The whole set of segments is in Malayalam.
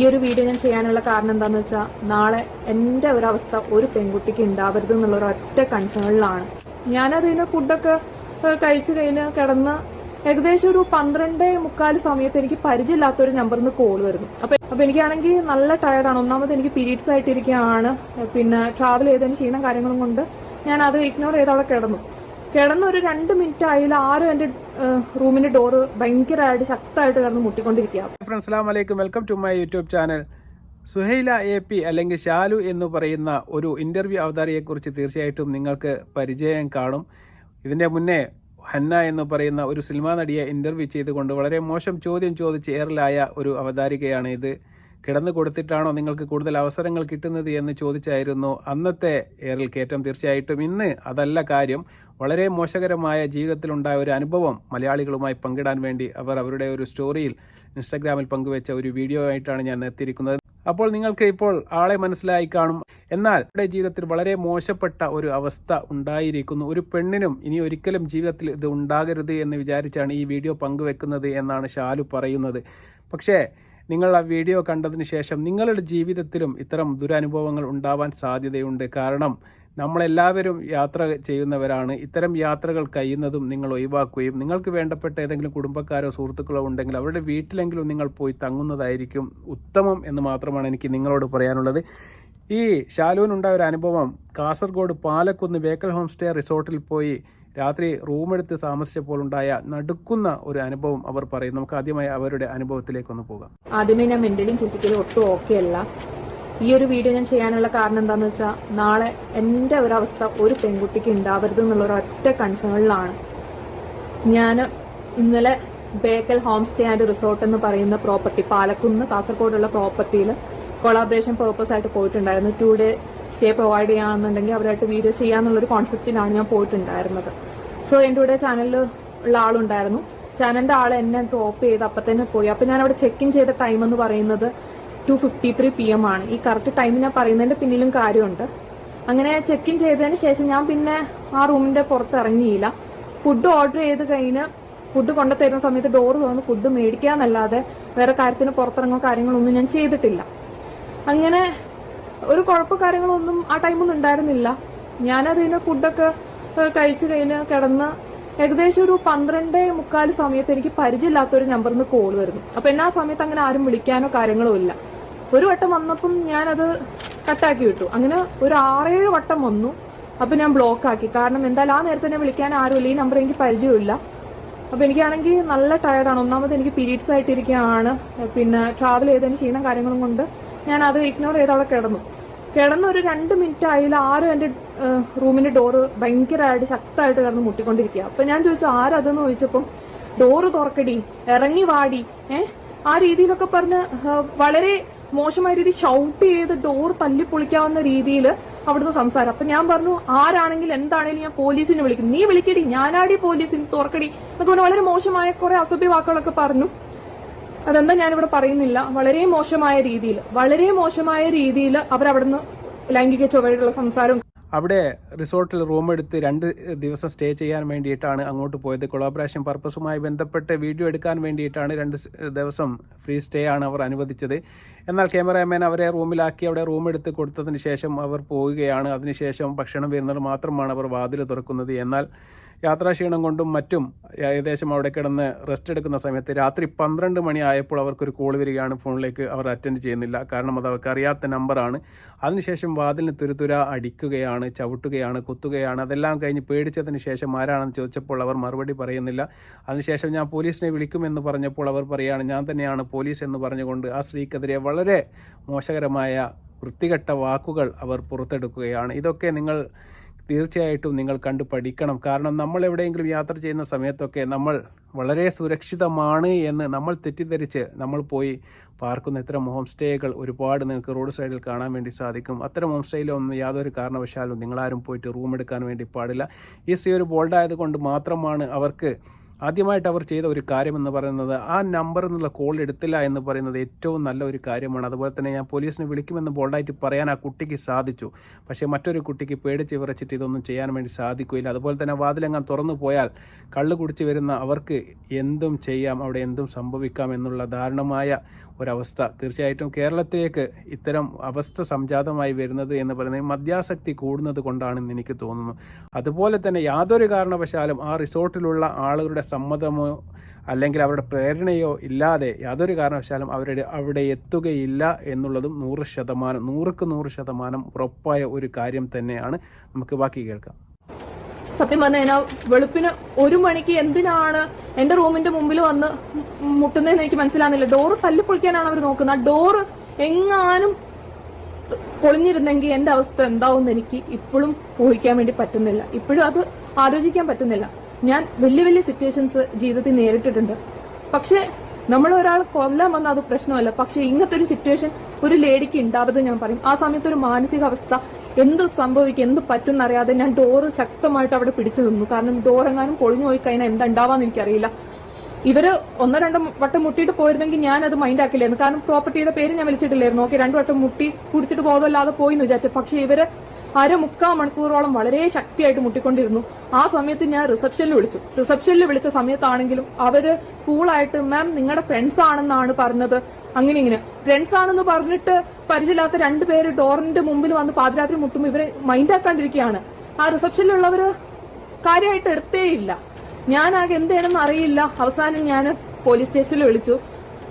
ഈ ഒരു വീഡിയോ ഞാൻ ചെയ്യാനുള്ള കാരണം എന്താന്ന് വെച്ചാൽ നാളെ എൻ്റെ ഒരവസ്ഥ ഒരു പെൺകുട്ടിക്ക് ഉണ്ടാവരുത് എന്നുള്ള ഒരു ഒറ്റ കൺസേണിലാണ്. ഞാനതിന് ഫുഡൊക്കെ കഴിച്ചു കഴിഞ്ഞ് കിടന്ന് ഏകദേശം ഒരു 12:45 സമയത്ത് എനിക്ക് പരിചയമില്ലാത്തൊരു നമ്പറിൽ നിന്ന് കോൾ വരുന്നു. അപ്പൊ എനിക്കാണെങ്കിൽ നല്ല ടയർഡാണ്. ഒന്നാമത് എനിക്ക് പീരീഡ്സ് ആയിട്ടിരിക്കുകയാണ്. പിന്നെ ട്രാവൽ ചെയ്തതിന് ക്ഷീണം കാര്യങ്ങളും കൊണ്ട് ഞാൻ അത് ഇഗ്നോർ ചെയ്ത് അവിടെ കിടന്ന് ഒരു 2 മിനിറ്റ് ആയില്ല ആരും എന്റെ റൂമിന്റെ ഡോറ് ഭയങ്കരമായിട്ട് ശക്തമായിട്ട് കിടന്ന് മുട്ടിക്കൊണ്ടിരിക്കുക. ഫ്രണ്ട്സ്, അസ്സലാമു അലൈക്കും. Welcome to my YouTube channel. Suhaila AP അല്ലെങ്കിൽ ഷാലു എന്ന് പറയുന്ന ഒരു ഇന്റർവ്യൂ അവതാരിയെക്കുറിച്ച് തീർച്ചയായിട്ടും നിങ്ങൾക്ക് പരിചയം കാണും. ഇതിന്റെ മുന്നേ ഹന്ന എന്ന് പറയുന്ന ഒരു സിനിമാ നടിയെ ഇന്റർവ്യൂ ചെയ്തുകൊണ്ട് വളരെ മോശം ചോദ്യം ചോദിച്ച് എയറിലായ ഒരു അവതാരികയാണ് ഇത്. കിടന്നു കൊടുത്തിട്ടാണോ നിങ്ങൾക്ക് കൂടുതൽ അവസരങ്ങൾ കിട്ടുന്നത് എന്ന് ചോദിച്ചായിരുന്നു അന്നത്തെ എയറിൽ കയറ്റം. തീർച്ചയായിട്ടും ഇന്ന് അതല്ല കാര്യം. വളരെ മോശകരമായ ജീവിതത്തിലുണ്ടായ ഒരു അനുഭവം മലയാളികളുമായി പങ്കിടാൻ വേണ്ടി അവർ അവരുടെ ഒരു സ്റ്റോറിയിൽ ഇൻസ്റ്റാഗ്രാമിൽ പങ്കുവെച്ച ഒരു വീഡിയോ ആയിട്ടാണ് ഞാൻ എത്തിയിരിക്കുന്നത്. അപ്പോൾ നിങ്ങൾക്ക് ഇപ്പോൾ ആളെ മനസ്സിലായി കാണും. എന്നാൽ അവരുടെ ജീവിതത്തിൽ വളരെ മോശപ്പെട്ട ഒരു അവസ്ഥ ഉണ്ടായിരിക്കുന്നു. ഒരു പെണ്ണിനും ഇനി ഒരിക്കലും ജീവിതത്തിൽ ഇത് ഉണ്ടാകരുത് എന്ന് വിചാരിച്ചാണ് ഈ വീഡിയോ പങ്കുവെക്കുന്നത് എന്നാണ് ഷാലു പറയുന്നത്. പക്ഷേ നിങ്ങൾ ആ വീഡിയോ കണ്ടതിന് ശേഷം നിങ്ങളുടെ ജീവിതത്തിലും ഇത്തരം ദുരനുഭവങ്ങൾ ഉണ്ടാവാൻ സാധ്യതയുണ്ട്. കാരണം നമ്മളെല്ലാവരും യാത്ര ചെയ്യുന്നവരാണ്. ഇത്തരം യാത്രകൾ കഴിയുന്നതും നിങ്ങൾ ഒഴിവാക്കുകയും നിങ്ങൾക്ക് വേണ്ടപ്പെട്ട ഏതെങ്കിലും കുടുംബക്കാരോ സുഹൃത്തുക്കളോ ഉണ്ടെങ്കിൽ അവരുടെ വീട്ടിലെങ്കിലും നിങ്ങൾ പോയി തങ്ങുന്നതായിരിക്കും ഉത്തമം എന്ന് മാത്രമാണ് എനിക്ക് നിങ്ങളോട് പറയാനുള്ളത്. ഈ ഷാലുവിനുണ്ടായ ഒരു അനുഭവം കാസർഗോഡ് പാലക്കുന്ന് ബേക്കൽ ഹോം സ്റ്റേ റിസോർട്ടിൽ പോയി രാത്രി റൂമെടുത്ത് താമസിച്ചപ്പോൾ ഉണ്ടായ നടുക്കുന്ന ഒരു അനുഭവം അവർ പറയും. നമുക്ക് ആദ്യമായി അവരുടെ അനുഭവത്തിലേക്കൊന്ന് പോകാം. ആദ്യമേ ഞാൻ മെന്റലിയും ഫിസിക്കലും ഒട്ടും ഓക്കെ അല്ല. ഈ ഒരു വീഡിയോ ഞാൻ ചെയ്യാനുള്ള കാരണം എന്താന്ന് വെച്ചാൽ നാളെ എൻ്റെ ഒരവസ്ഥ ഒരു പെൺകുട്ടിക്ക് ഉണ്ടാവരുത് എന്നുള്ള ഒരു ഒറ്റ കൺസേണിലാണ്. ഞാൻ ഇന്നലെ Bekal home stay and resort എന്ന് പറയുന്ന പ്രോപ്പർട്ടി പാലക്കുന്ന് കാസർഗോഡുള്ള പ്രോപ്പർട്ടിയിൽ കൊളാബറേഷൻ പേർപ്പസ് ആയിട്ട് പോയിട്ടുണ്ടായിരുന്നു. 2 ഡേ സ്റ്റേ പ്രൊവൈഡ് ചെയ്യാന്നുണ്ടെങ്കിൽ അവരായിട്ട് വീഡിയോ ചെയ്യാന്നുള്ളൊരു കോൺസെപ്റ്റിലാണ് ഞാൻ പോയിട്ടുണ്ടായിരുന്നത്. സോ എൻ്റെ കൂടെ ചാനലിൽ ഉള്ള ആളുണ്ടായിരുന്നു. ചാനലിന്റെ ആൾ എന്നെ ഡ്രോപ്പ് ചെയ്ത് അപ്പം തന്നെ പോയി. അപ്പൊ ഞാൻ അവിടെ ചെക്ക് ഇൻ ചെയ്ത ടൈം എന്ന് പറയുന്നത് 2:53 PM ആണ്. ഈ കറക്റ്റ് ടൈം ഞാൻ പറയുന്നതിന്റെ പിന്നിലും കാര്യമുണ്ട്. അങ്ങനെ ചെക്ക് ഇൻ ചെയ്തതിന് ശേഷം ഞാൻ പിന്നെ ആ റൂമിന്റെ പുറത്ത് ഇറങ്ങിയില്ല. ഫുഡ് ഓർഡർ ചെയ്ത് കഴിഞ്ഞ് ഫുഡ് കൊണ്ടുതരുന്ന സമയത്ത് ഡോറ് തുറന്ന് ഫുഡ് മേടിക്കാന്നല്ലാതെ വേറെ കാര്യത്തിന് പുറത്തിറങ്ങോ കാര്യങ്ങളൊന്നും ഞാൻ ചെയ്തിട്ടില്ല. അങ്ങനെ ഒരു കുഴപ്പ കാര്യങ്ങളൊന്നും ആ ടൈമൊന്നും ഉണ്ടായിരുന്നില്ല. ഞാനതിന് ഫുഡൊക്കെ കഴിച്ചു കഴിഞ്ഞ് കിടന്ന് ഏകദേശം ഒരു 12:45 സമയത്ത് എനിക്ക് പരിചയമില്ലാത്തൊരു നമ്പറിൽ നിന്ന് കോൾ വരുന്നു. അപ്പൊ എന്നെ ആ സമയത്ത് അങ്ങനെ ആരും വിളിക്കാനോ കാര്യങ്ങളോ ഇല്ല. ഒരു വട്ടം വന്നപ്പം ഞാനത് കട്ടാക്കി വിട്ടു. അങ്ങനെ ഒരു 6-7 വട്ടം വന്നു. അപ്പൊ ഞാൻ ബ്ലോക്ക് ആക്കി. കാരണം എന്തായാലും ആ നേരത്തെ തന്നെ വിളിക്കാൻ ആരുമില്ല. ഈ നമ്പർ എനിക്ക് പരിചയമില്ല. അപ്പൊ എനിക്കാണെങ്കിൽ നല്ല ടയർഡാണ്. ഒന്നാമത് എനിക്ക് പീരീഡ്സ് ആയിട്ടിരിക്കുകയാണ്. പിന്നെ ട്രാവൽ ചെയ്തതിന് ക്ഷീണം കാര്യങ്ങളും കൊണ്ട് ഞാൻ അത് ഇഗ്നോർ ചെയ്ത് അവിടെ കിടന്ന് ഒരു 2 മിനിറ്റ് ആയില്ല ആരും എന്റെ റൂമിന്റെ ഡോറ് ഭയങ്കരമായിട്ട് ശക്തമായിട്ട് കിടന്ന് മുട്ടിക്കൊണ്ടിരിക്കുക. അപ്പൊ ഞാൻ ചോദിച്ചു ആരതെന്ന് ചോദിച്ചപ്പം ഡോറ് തുറക്കടി, ഇറങ്ങി വാടി, ആ രീതിയിലൊക്കെ പറഞ്ഞ് വളരെ മോശമായ രീതി ഷൗട്ട് ചെയ്ത് ഡോർ തല്ലിപ്പൊളിക്കാവുന്ന രീതിയിൽ അവിടുത്തെ സംസാരം. അപ്പൊ ഞാൻ പറഞ്ഞു ആരാണെങ്കിലും എന്താണെങ്കിലും ഞാൻ പോലീസിനെ വിളിക്കും. നീ വിളിക്കടി, ഞാനാടി പോലീസിന് തുറക്കടി എന്നൊക്കെ പറഞ്ഞ് വളരെ മോശമായ കുറെ അസഭ്യ വാക്കുകളൊക്കെ പറഞ്ഞു. അതെന്താ ഞാനിവിടെ പറയുന്നില്ല. വളരെ മോശമായ രീതിയിൽ അവരവിടുന്ന് ലൈംഗിക ചൊവ്വയുള്ള സംസാരം. അവിടെ റിസോർട്ടിൽ റൂമെടുത്ത് 2 ദിവസം സ്റ്റേ ചെയ്യാൻ വേണ്ടിയിട്ടാണ് അങ്ങോട്ട് പോയത്. കൊളാബറേഷൻ പർപ്പസുമായി ബന്ധപ്പെട്ട് വീഡിയോ എടുക്കാൻ വേണ്ടിയിട്ടാണ് 2 ദിവസം ഫ്രീ സ്റ്റേ ആണ് അവർ അനുവദിച്ചത്. എന്നാൽ ക്യാമറാമാൻ അവരെ റൂമിലാക്കി അവിടെ റൂമെടുത്ത് കൊടുത്തതിന് ശേഷം അവർ പോവുകയാണ്. അതിനുശേഷം ഭക്ഷണം വരുന്നത് മാത്രമാണ് അവർ വാതിൽ തുറക്കുന്നത്. എന്നാൽ യാത്രാക്ഷീണം കൊണ്ടും മറ്റും ഏകദേശം അവിടെ കിടന്ന് റെസ്റ്റ് എടുക്കുന്ന സമയത്ത് രാത്രി 12 മണി ആയപ്പോൾ അവർക്കൊരു കോൾ വരികയാണ്. ഫോണിലേക്ക് അവർ അറ്റൻഡ് ചെയ്യുന്നില്ല. കാരണം അത് അവർക്ക് അറിയാത്ത നമ്പറാണ്. അതിനുശേഷം വാതിലിന് തുരുതുര അടിക്കുകയാണ്, ചവിട്ടുകയാണ്, കുത്തുകയാണ്. അതെല്ലാം കഴിഞ്ഞ് പേടിച്ചതിന് ശേഷം ആരാണെന്ന് ചോദിച്ചപ്പോൾ അവർ മറുപടി പറയുന്നില്ല. അതിനുശേഷം ഞാൻ പോലീസിനെ വിളിക്കുമെന്ന് പറഞ്ഞപ്പോൾ അവർ പറയുകയാണ് ഞാൻ തന്നെയാണ് പോലീസ് എന്ന് പറഞ്ഞുകൊണ്ട് ആ സ്ത്രീക്കെതിരെ വളരെ മോശകരമായ വൃത്തികെട്ട വാക്കുകൾ അവർ പുറത്തെടുക്കുകയാണ്. ഇതൊക്കെ തീർച്ചയായിട്ടും നിങ്ങൾ കണ്ടു പഠിക്കണം. കാരണം നമ്മൾ എവിടെയെങ്കിലും യാത്ര ചെയ്യുന്ന സമയത്തൊക്കെ നമ്മൾ വളരെ സുരക്ഷിതമാണ് എന്ന് നമ്മൾ തെറ്റിദ്ധരിച്ച് നമ്മൾ പോയി പാർക്കുന്ന ഇത്തരം ഹോം സ്റ്റേകൾ ഒരുപാട് നിങ്ങൾക്ക് റോഡ് സൈഡിൽ കാണാൻ വേണ്ടി സാധിക്കും. അത്തരം ഹോം സ്റ്റേയിലൊന്നും യാതൊരു കാരണവശാലും നിങ്ങളാരും പോയിട്ട് റൂം എടുക്കാൻ വേണ്ടി പാടില്ല. ഈ സ്ത്രീ ഒരു ബോൾഡായതുകൊണ്ട് മാത്രമാണ് അവർക്ക് ആദ്യമായിട്ട് അവർ ചെയ്ത ഒരു കാര്യമെന്ന് പറയുന്നത് ആ നമ്പറിൽ നിന്നുള്ള കോൾ എടുത്തില്ല എന്ന് പറയുന്നത് ഏറ്റവും നല്ല ഒരു കാര്യമാണ്. അതുപോലെ തന്നെ ഞാൻ പോലീസിനെ വിളിക്കുമെന്ന് ബോൾഡായിട്ട് പറയാൻ ആ കുട്ടിക്ക് സാധിച്ചു. പക്ഷേ മറ്റൊരു കുട്ടിക്ക് പേടിച്ച് വിറച്ചിട്ട് ഇതൊന്നും ചെയ്യാൻ വേണ്ടി സാധിക്കില്ല. അതുപോലെ തന്നെ വാതിലെങ്ങാൻ തുറന്നു പോയാൽ കള്ളു കുടിച്ച് വരുന്ന അവർക്ക് എന്തും ചെയ്യാം, അവിടെ എന്തും സംഭവിക്കാം എന്നുള്ള ദാരുണമായ ഒരവസ്ഥ. തീർച്ചയായിട്ടും കേരളത്തിലേക്ക് ഇത്തരം അവസ്ഥ സംജാതമായി വരുന്നത് എന്ന് പറയുന്നത് മദ്യാസക്തി കൂടുന്നത് കൊണ്ടാണെന്ന് എനിക്ക് തോന്നുന്നു. അതുപോലെ തന്നെ യാതൊരു കാരണവശാലും ആ റിസോർട്ടിലുള്ള ആളുകളുടെ സമ്മതമോ അല്ലെങ്കിൽ അവരുടെ പ്രേരണയോ ഇല്ലാതെ യാതൊരു കാരണവശാലും അവിടെ എത്തുകയില്ല എന്നുള്ളതും 100% ഉറപ്പായ ഒരു കാര്യം തന്നെയാണ്. നമുക്ക് ബാക്കി കേൾക്കാം. സത്യം പറഞ്ഞു കഴിഞ്ഞാൽ വെളുപ്പിന് 1 മണിക്ക് എന്തിനാണ് എന്റെ റൂമിന്റെ മുമ്പിൽ വന്ന് മുട്ടുന്നതെന്ന് എനിക്ക് മനസ്സിലാകുന്നില്ല. ഡോറ് തല്ലിപ്പൊളിക്കാനാണ് അവർ നോക്കുന്നത്. ആ ഡോറ് എങ്ങാനും പൊളിഞ്ഞിരുന്നെങ്കിൽ എന്റെ അവസ്ഥ എന്താവും എനിക്ക് ഇപ്പോഴും ഊഹിക്കാൻ വേണ്ടി പറ്റുന്നില്ല. ഇപ്പോഴും അത് ആലോചിക്കാൻ പറ്റുന്നില്ല. ഞാൻ വലിയ വലിയ സിറ്റുവേഷൻസ് ജീവിതത്തിൽ നേരിട്ടിട്ടുണ്ട്. പക്ഷെ നമ്മൾ ഒരാൾ കൊല്ലാൻ വന്നാൽ അത് പ്രശ്നമല്ല. പക്ഷെ ഇങ്ങനത്തെ ഒരു സിറ്റുവേഷൻ ഒരു ലേഡിക്ക് ഉണ്ടാവരുത് ഞാൻ പറയും. ആ സമയത്ത് ഒരു മാനസികാവസ്ഥ എന്ത് സംഭവിക്കും, എന്ത് പറ്റും എന്നറിയാതെ ഞാൻ ഡോറ് ശക്തമായിട്ട് അവിടെ പിടിച്ചു നിന്നു. കാരണം ഡോറെങ്ങാനും പൊളിഞ്ഞു പോയി കഴിഞ്ഞാൽ എന്താ ഉണ്ടാവാന്ന് എനിക്കറിയില്ല. ഇവര് 1-2 വട്ടം മുട്ടിയിട്ട് പോയിരുന്നെങ്കിൽ ഞാൻ അത് മൈൻഡ് ആക്കില്ലായിരുന്നു. കാരണം പ്രോപ്പർട്ടിയുടെ പേര് ഞാൻ വിളിച്ചിട്ടില്ലായിരുന്നു. ഓക്കെ, 2 വട്ടം മുട്ടി കുടിച്ചിട്ട് ബോധമില്ലാതെ പോയി എന്ന് വിചാരിച്ചു. പക്ഷെ ഇവര് 1/4 മണിക്കൂറോളം വളരെ ശക്തിയായിട്ട് മുട്ടിക്കൊണ്ടിരുന്നു. ആ സമയത്ത് ഞാൻ റിസപ്ഷനിൽ വിളിച്ചു. റിസപ്ഷനിൽ വിളിച്ച സമയത്താണെങ്കിലും അവര് കൂളായിട്ട് മാം നിങ്ങളുടെ ഫ്രണ്ട്സ് ആണെന്നാണ് പറഞ്ഞത്, അങ്ങനെ ഇങ്ങനെ. ഫ്രണ്ട്സ് ആണെന്ന് പറഞ്ഞിട്ട് പരിചയമില്ലാത്ത 2 പേര് ഡോറിന്റെ മുമ്പിൽ വന്ന് പാതിരാത്രി മുട്ടുമ്പോൾ ഇവരെ മൈൻഡ് ആക്കാണ്ടിരിക്കുകയാണ്. ആ റിസപ്ഷനിലുള്ളവര് കാര്യമായിട്ട് എടുത്തേയില്ല. ഞാനാകെ എന്ത് ചെയ്യണമെന്ന് അറിയില്ല. അവസാനം ഞാൻ പോലീസ് സ്റ്റേഷനിൽ വിളിച്ചു.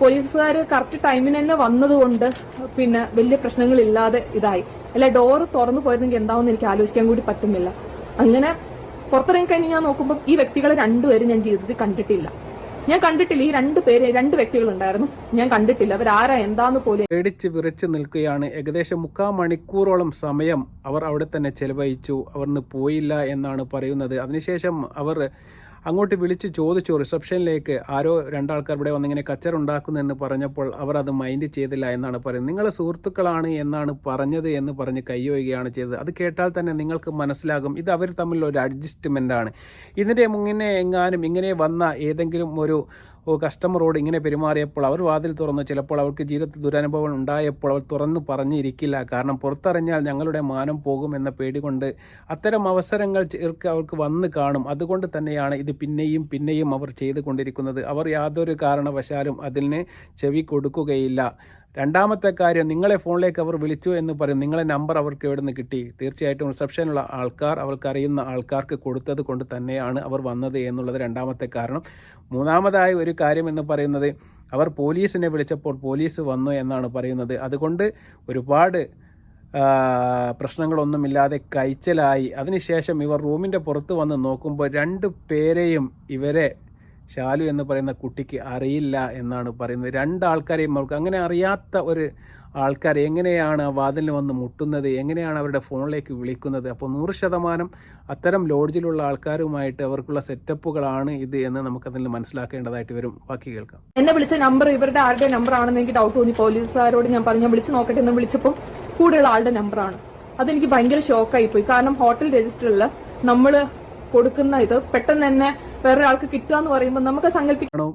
പോലീസുകാർ കറക്റ്റ് ടൈമിന് തന്നെ വന്നതുകൊണ്ട് പിന്നെ വലിയ പ്രശ്നങ്ങളില്ലാതെ ഇതായി. അല്ല, ഡോറ് തുറന്നു പോയതെങ്കിൽ എന്താവെന്ന് എനിക്ക് ആലോചിക്കാൻ കൂടി പറ്റുന്നില്ല. അങ്ങനെ പുറത്തിറങ്ങി കഴിഞ്ഞ് ഞാൻ നോക്കുമ്പോൾ ഈ വ്യക്തികളെ 2 പേരും ഞാൻ ജീവിതത്തിൽ കണ്ടിട്ടില്ല. ഈ 2 വ്യക്തികളുണ്ടായിരുന്നു, ഞാൻ കണ്ടിട്ടില്ല. അവരാരാ എന്താന്ന് പോലും. പേടിച്ച് വിറച്ച് നിൽക്കുകയാണ്. ഏകദേശം 3/4 മണിക്കൂറോളം സമയം അവർ അവിടെ തന്നെ ചെലവഴിച്ചു. അവർന്ന് പോയില്ല എന്നാണ് പറയുന്നത്. അതിനുശേഷം അവർ അങ്ങോട്ട് വിളിച്ച് ചോദിച്ചു റിസപ്ഷനിലേക്ക്, ആരോ 2 ആൾക്കാർ ഇവിടെ വന്നിങ്ങനെ കച്ചറുണ്ടാക്കുന്നു എന്ന് പറഞ്ഞപ്പോൾ അവർ അത് മൈൻഡ് ചെയ്തില്ല എന്നാണ് പറയുന്നത്. നിങ്ങളെ സുഹൃത്തുക്കളാണ് എന്നാണ് പറഞ്ഞത് എന്ന് പറഞ്ഞ് കയ്യൊയ്യുകയാണ് ചെയ്തത്. അത് കേട്ടാൽ തന്നെ നിങ്ങൾക്ക് മനസ്സിലാകും ഇത് അവർ തമ്മിലുള്ള ഒരു അഡ്ജസ്റ്റ്മെന്റ് ആണ്. ഇതിന്റെ മുന്നേ എങ്ങാനും ഇങ്ങനെ വന്ന ഏതെങ്കിലും ഒരു കസ്റ്റമറോട് ഇങ്ങനെ പെരുമാറിയപ്പോൾ അവർ വാതിൽ തുറന്നു, ചിലപ്പോൾ അവർക്ക് ജീവിതത്തിൽ ദുരനുഭവം ഉണ്ടായപ്പോൾ അവർ തുറന്നു പറഞ്ഞിരിക്കില്ല. കാരണം പുറത്തറിഞ്ഞാൽ ഞങ്ങളുടെ മാനം പോകും എന്ന പേടി കൊണ്ട് അത്തരം അവസരങ്ങൾ അവർക്ക് വന്ന് കാണും. അതുകൊണ്ട് തന്നെയാണ് ഇത് പിന്നെയും അവർ ചെയ്തുകൊണ്ടിരിക്കുന്നത്. അവർ യാതൊരു കാരണവശാലും അതിന് ചെവി കൊടുക്കുകയില്ല. രണ്ടാമത്തെ കാര്യം, നിങ്ങളെ ഫോണിലേക്ക് അവർ വിളിച്ചു എന്ന് പറയും. നിങ്ങളെ നമ്പർ അവർക്ക് എവിടെ നിന്ന് കിട്ടി? തീർച്ചയായിട്ടും റിസപ്ഷനിലുള്ള ആൾക്കാർ അവർക്കറിയുന്ന ആൾക്കാർക്ക് കൊടുത്തത് കൊണ്ട് തന്നെയാണ് അവർ വന്നത് എന്നുള്ളത് രണ്ടാമത്തെ കാരണം. മൂന്നാമതായ ഒരു കാര്യം എന്ന് പറയുന്നത്, അവർ പോലീസിനെ വിളിച്ചപ്പോൾ പോലീസ് വന്നു എന്നാണ് പറയുന്നത്. അതുകൊണ്ട് ഒരുപാട് പ്രശ്നങ്ങളൊന്നുമില്ലാതെ കഴിച്ചലായി. അതിനുശേഷം ഇവർ റൂമിൻ്റെ പുറത്ത് വന്ന് നോക്കുമ്പോൾ 2 പേരെയും ഇവരെ ശാലു എന്ന് പറയുന്ന കുട്ടിക്ക് അറിയില്ല എന്നാണ് പറയുന്നത്. 2 ആൾക്കാരെയും അവർക്ക് അങ്ങനെ അറിയാത്ത ഒരു ആൾക്കാർ എങ്ങനെയാണ് ആ വാതിലിന് വന്ന് മുട്ടുന്നത്, എങ്ങനെയാണ് അവരുടെ ഫോണിലേക്ക് വിളിക്കുന്നത്? അപ്പോൾ 100% അത്തരം ലോഡ്ജിലുള്ള ആൾക്കാരുമായിട്ട് അവർക്കുള്ള സെറ്റപ്പുകളാണ് ഇത് എന്ന് നമുക്കതിൽ മനസ്സിലാക്കേണ്ടതായിട്ട് വരും. ബാക്കി കേൾക്കാം. എന്നെ വിളിച്ച നമ്പർ ഇവരുടെ ആരുടെ നമ്പർ ആണെന്ന് എനിക്ക് ഡൗട്ട് തോന്നി. പോലീസുകാരോട് ഞാൻ പറഞ്ഞു ഞാൻ വിളിച്ചു നോക്കട്ടെ എന്ന് വിളിച്ചപ്പോൾ കൂടെയുള്ള ആളുടെ നമ്പറാണ്. അതെനിക്ക് ഭയങ്കര ഷോക്കായി പോയി. കാരണം ഹോട്ടൽ രജിസ്റ്ററിൽ നമ്മൾ കൊടുക്കുന്ന ഇത് പെട്ടെന്ന് തന്നെ വേറൊരാൾക്ക് കിട്ടുക എന്ന് പറയുമ്പോൾ നമുക്ക് സങ്കല്പിക്കണം.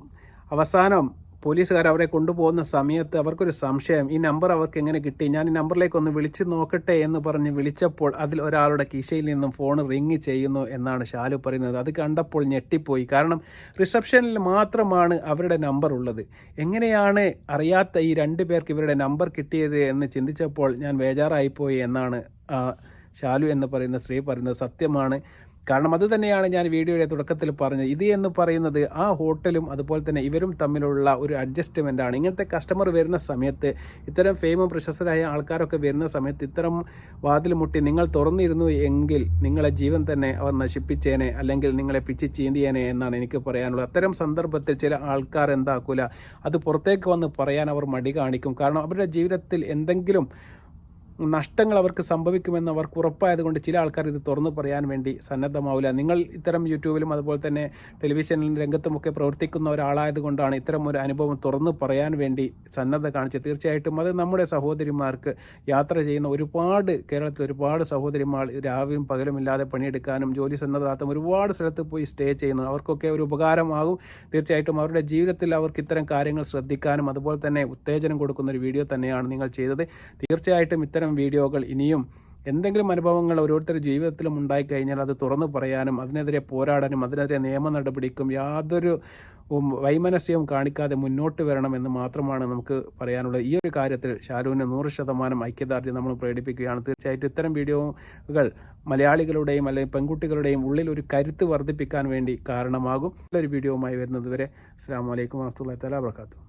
അവസാനം പോലീസുകാർ അവരെ കൊണ്ടുപോകുന്ന സമയത്ത് അവർക്കൊരു സംശയം, ഈ നമ്പർ അവർക്ക് എങ്ങനെ കിട്ടി, ഞാൻ ഈ നമ്പറിലേക്ക് ഒന്ന് വിളിച്ച് നോക്കട്ടെ എന്ന് പറഞ്ഞ് വിളിച്ചപ്പോൾ അതിൽ ഒരാളുടെ കീശയിൽ നിന്നും ഫോൺ റിങ് ചെയ്യുന്നു എന്നാണ് ശാലു പറയുന്നത്. അത് കണ്ടപ്പോൾ ഞെട്ടിപ്പോയി. കാരണം റിസപ്ഷനിൽ മാത്രമാണ് അവരുടെ നമ്പർ ഉള്ളത്. എങ്ങനെയാണ് അറിയാത്ത ഈ 2 പേർക്ക് ഇവരുടെ നമ്പർ കിട്ടിയത് എന്ന് ചിന്തിച്ചപ്പോൾ ഞാൻ ബേജാറായിപ്പോയി എന്നാണ് ശാലു എന്ന് പറയുന്ന സ്ത്രീ പറയുന്നത്. സത്യമാണ്. കാരണം അത് തന്നെയാണ് ഞാൻ വീഡിയോയുടെ തുടക്കത്തിൽ പറഞ്ഞത്. ഇത് എന്ന് പറയുന്നത് ആ ഹോട്ടലും അതുപോലെ തന്നെ ഇവരും തമ്മിലുള്ള ഒരു അഡ്ജസ്റ്റ്മെൻ്റ് ആണ്. ഇങ്ങനത്തെ കസ്റ്റമർ വരുന്ന സമയത്ത്, ഇത്തരം ഫെയിമും പ്രശസ്തരായ ആൾക്കാരൊക്കെ വരുന്ന സമയത്ത് ഇത്തരം വാതിൽ മുട്ടി നിങ്ങൾ തുറന്നിരുന്നു എങ്കിൽ നിങ്ങളെ ജീവൻ തന്നെ അവർ നശിപ്പിച്ചേനെ, അല്ലെങ്കിൽ നിങ്ങളെ പിച്ച് ചീന്തിയേനെ എന്നാണ് എനിക്ക് പറയാനുള്ളത്. അത്തരം സന്ദർഭത്തിൽ ചില ആൾക്കാർ എന്താക്കൂല, അത് പുറത്തേക്ക് വന്ന് പറയാൻ അവർ മടി കാണിക്കും. കാരണം അവരുടെ ജീവിതത്തിൽ എന്തെങ്കിലും നഷ്ടങ്ങൾ അവർക്ക് സംഭവിക്കുമെന്ന് അവർക്ക് ഉറപ്പായതുകൊണ്ട് ചില ആൾക്കാർ ഇത് തുറന്നു പറയാൻ വേണ്ടി സന്നദ്ധമാവില്ല. നിങ്ങൾ ഇത്തരം യൂട്യൂബിലും അതുപോലെ തന്നെ ടെലിവിഷൻ രംഗത്തുമൊക്കെ പ്രവർത്തിക്കുന്ന ഒരാളായതുകൊണ്ടാണ് ഇത്തരം ഒരു അനുഭവം തുറന്നു പറയാൻ വേണ്ടി സന്നദ്ധ കാണിച്ചത്. തീർച്ചയായിട്ടും അത് നമ്മുടെ സഹോദരിമാർക്ക് യാത്ര ചെയ്യുന്ന കേരളത്തിൽ ഒരുപാട് സഹോദരിമാർ രാവിലും പകലുമില്ലാതെ പണിയെടുക്കാനും ജോലി സന്നദ്ധാർത്ഥം ഒരുപാട് സ്ഥലത്ത് പോയി സ്റ്റേ ചെയ്യുന്നു. അവർക്കൊക്കെ ഒരു ഉപകാരമാകും. തീർച്ചയായിട്ടും അവരുടെ ജീവിതത്തിൽ അവർക്ക് ഇത്തരം കാര്യങ്ങൾ ശ്രദ്ധിക്കാനും അതുപോലെ തന്നെ ഉത്തേജനം കൊടുക്കുന്ന ഒരു വീഡിയോ തന്നെയാണ് നിങ്ങൾ ചെയ്തത്. തീർച്ചയായിട്ടും ഇത്തരം വീഡിയോകൾ ഇനിയും എന്തെങ്കിലും അനുഭവങ്ങൾ ഓരോരുത്തരുടെ ജീവിതത്തിലും ഉണ്ടായിക്കഴിഞ്ഞാൽ അത് തുറന്നു പറയാനും അതിനെതിരെ പോരാടാനും അതിനെതിരെ നിയമ നടപടിക്കും യാതൊരു വൈമനസ്യവും കാണിക്കാതെ മുന്നോട്ട് വരണമെന്ന് മാത്രമാണ് നമുക്ക് പറയാനുള്ളത്. ഈ ഒരു കാര്യത്തിൽ ഷാരൂന് 100% ഐക്യദാർഢ്യം നമ്മൾ പ്രകടിപ്പിക്കുകയാണ്. തീർച്ചയായിട്ടും ഇത്തരം വീഡിയോകൾ മലയാളികളുടെയും അല്ലെങ്കിൽ പെൺകുട്ടികളുടെയും ഉള്ളിൽ ഒരു കരുത്ത് വർദ്ധിപ്പിക്കാൻ വേണ്ടി കാരണമാകും. നല്ലൊരു വീഡിയോവുമായി വരുന്നത് വരെ അസ്സലാമു അലൈക്കും വറഹ്മത്തുള്ളാഹി തആല വബറകാതുഹു.